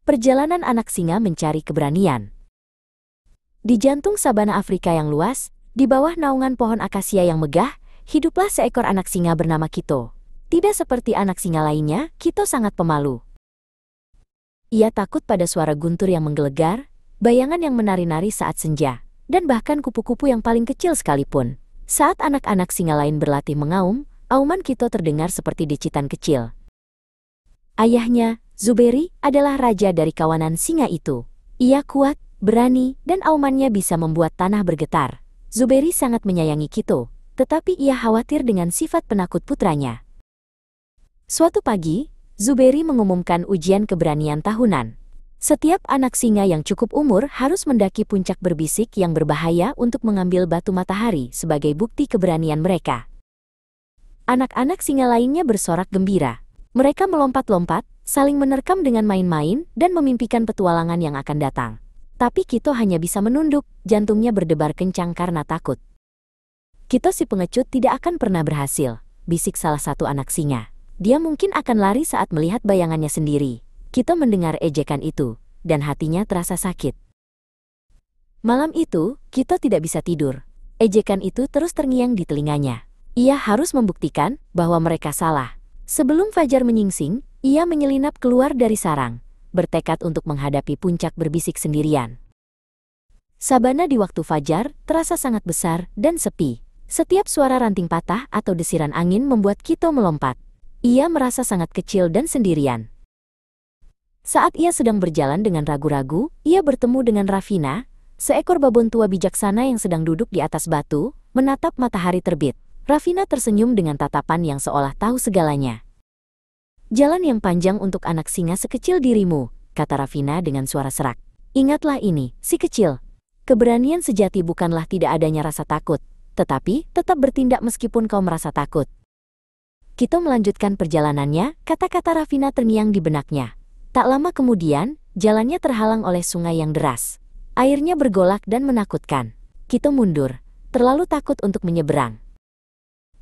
Perjalanan anak singa mencari keberanian. Di jantung sabana Afrika yang luas, di bawah naungan pohon akasia yang megah, hiduplah seekor anak singa bernama Kito. Tidak seperti anak singa lainnya, Kito sangat pemalu. Ia takut pada suara guntur yang menggelegar, bayangan yang menari-nari saat senja, dan bahkan kupu-kupu yang paling kecil sekalipun. Saat anak-anak singa lain berlatih mengaum, auman Kito terdengar seperti decitan kecil. Ayahnya, Zuberi, adalah raja dari kawanan singa itu. Ia kuat, berani, dan aumannya bisa membuat tanah bergetar. Zuberi sangat menyayangi Kito, tetapi ia khawatir dengan sifat penakut putranya. Suatu pagi, Zuberi mengumumkan ujian keberanian tahunan. Setiap anak singa yang cukup umur harus mendaki puncak berbisik yang berbahaya untuk mengambil batu matahari sebagai bukti keberanian mereka. Anak-anak singa lainnya bersorak gembira. Mereka melompat-lompat, saling menerkam dengan main-main, dan memimpikan petualangan yang akan datang. Tapi Kito hanya bisa menunduk, jantungnya berdebar kencang karena takut. Kito si pengecut tidak akan pernah berhasil, bisik salah satu anak singa. Dia mungkin akan lari saat melihat bayangannya sendiri. Kito mendengar ejekan itu, dan hatinya terasa sakit. Malam itu, Kito tidak bisa tidur. Ejekan itu terus terngiang di telinganya. Ia harus membuktikan bahwa mereka salah. Sebelum fajar menyingsing, ia menyelinap keluar dari sarang, bertekad untuk menghadapi puncak berbisik sendirian. Sabana di waktu fajar terasa sangat besar dan sepi. Setiap suara ranting patah atau desiran angin membuat Kito melompat. Ia merasa sangat kecil dan sendirian. Saat ia sedang berjalan dengan ragu-ragu, ia bertemu dengan Ravina, seekor babon tua bijaksana yang sedang duduk di atas batu, menatap matahari terbit. Ravina tersenyum dengan tatapan yang seolah tahu segalanya. Jalan yang panjang untuk anak singa sekecil dirimu, kata Ravina dengan suara serak. Ingatlah ini, si kecil. Keberanian sejati bukanlah tidak adanya rasa takut, tetapi tetap bertindak meskipun kau merasa takut. Kito melanjutkan perjalanannya, kata-kata Ravina terngiang di benaknya. Tak lama kemudian, jalannya terhalang oleh sungai yang deras. Airnya bergolak dan menakutkan. Kito mundur, terlalu takut untuk menyeberang.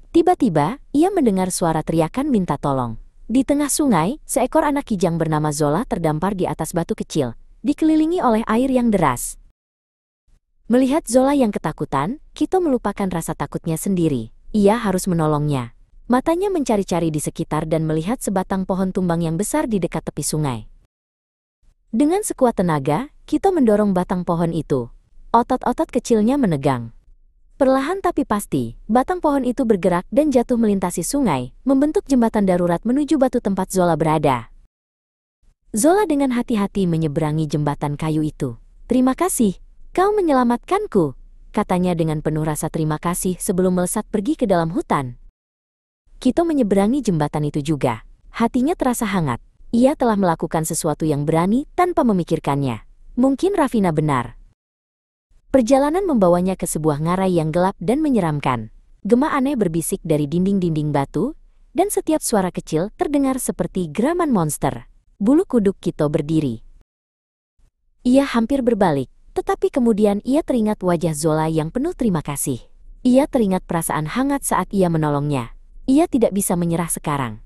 Tiba-tiba, ia mendengar suara teriakan minta tolong. Di tengah sungai, seekor anak kijang bernama Zola terdampar di atas batu kecil, dikelilingi oleh air yang deras. Melihat Zola yang ketakutan, Kito melupakan rasa takutnya sendiri. Ia harus menolongnya. Matanya mencari-cari di sekitar dan melihat sebatang pohon tumbang yang besar di dekat tepi sungai. Dengan sekuat tenaga, Kito mendorong batang pohon itu. Otot-otot kecilnya menegang. Perlahan tapi pasti, batang pohon itu bergerak dan jatuh melintasi sungai, membentuk jembatan darurat menuju batu tempat Zola berada. Zola dengan hati-hati menyeberangi jembatan kayu itu. Terima kasih, kau menyelamatkanku, katanya dengan penuh rasa terima kasih sebelum melesat pergi ke dalam hutan. Kito menyeberangi jembatan itu juga. Hatinya terasa hangat. Ia telah melakukan sesuatu yang berani tanpa memikirkannya. Mungkin Ravina benar. Perjalanan membawanya ke sebuah ngarai yang gelap dan menyeramkan. Gema aneh berbisik dari dinding-dinding batu, dan setiap suara kecil terdengar seperti geraman monster. Bulu kuduk Kito berdiri. Ia hampir berbalik, tetapi kemudian ia teringat wajah Zola yang penuh terima kasih. Ia teringat perasaan hangat saat ia menolongnya. Ia tidak bisa menyerah sekarang.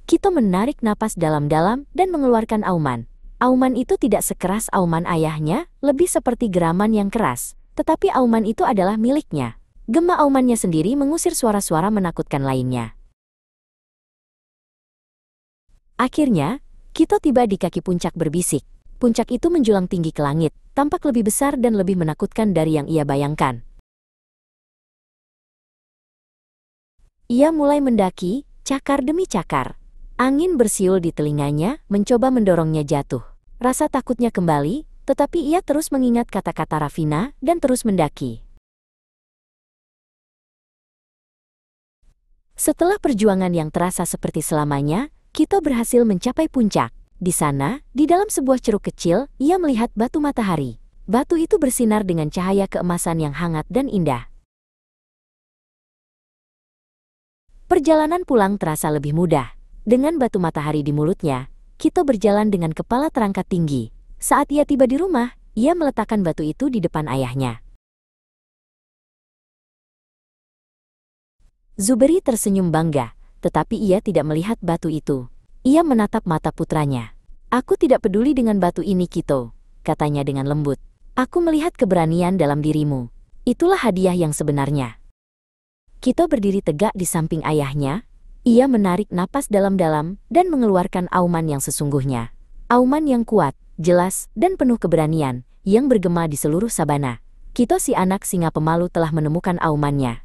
Kito menarik napas dalam-dalam dan mengeluarkan auman. Auman itu tidak sekeras auman ayahnya, lebih seperti geraman yang keras, tetapi auman itu adalah miliknya. Gema aumannya sendiri mengusir suara-suara menakutkan lainnya. Akhirnya, Kito tiba di kaki puncak berbisik. Puncak itu menjulang tinggi ke langit, tampak lebih besar dan lebih menakutkan dari yang ia bayangkan. Ia mulai mendaki, cakar demi cakar. Angin bersiul di telinganya, mencoba mendorongnya jatuh. Rasa takutnya kembali, tetapi ia terus mengingat kata-kata Ravina dan terus mendaki. Setelah perjuangan yang terasa seperti selamanya, Kito berhasil mencapai puncak. Di sana, di dalam sebuah ceruk kecil, ia melihat batu matahari. Batu itu bersinar dengan cahaya keemasan yang hangat dan indah. Perjalanan pulang terasa lebih mudah. Dengan batu matahari di mulutnya, Kito berjalan dengan kepala terangkat tinggi. Saat ia tiba di rumah, ia meletakkan batu itu di depan ayahnya. Zuberi tersenyum bangga, tetapi ia tidak melihat batu itu. Ia menatap mata putranya. Aku tidak peduli dengan batu ini, Kito, katanya dengan lembut. Aku melihat keberanian dalam dirimu. Itulah hadiah yang sebenarnya. Kito berdiri tegak di samping ayahnya. Ia menarik napas dalam-dalam dan mengeluarkan auman yang sesungguhnya. Auman yang kuat, jelas, dan penuh keberanian, yang bergema di seluruh sabana. Kito si anak singa pemalu telah menemukan aumannya.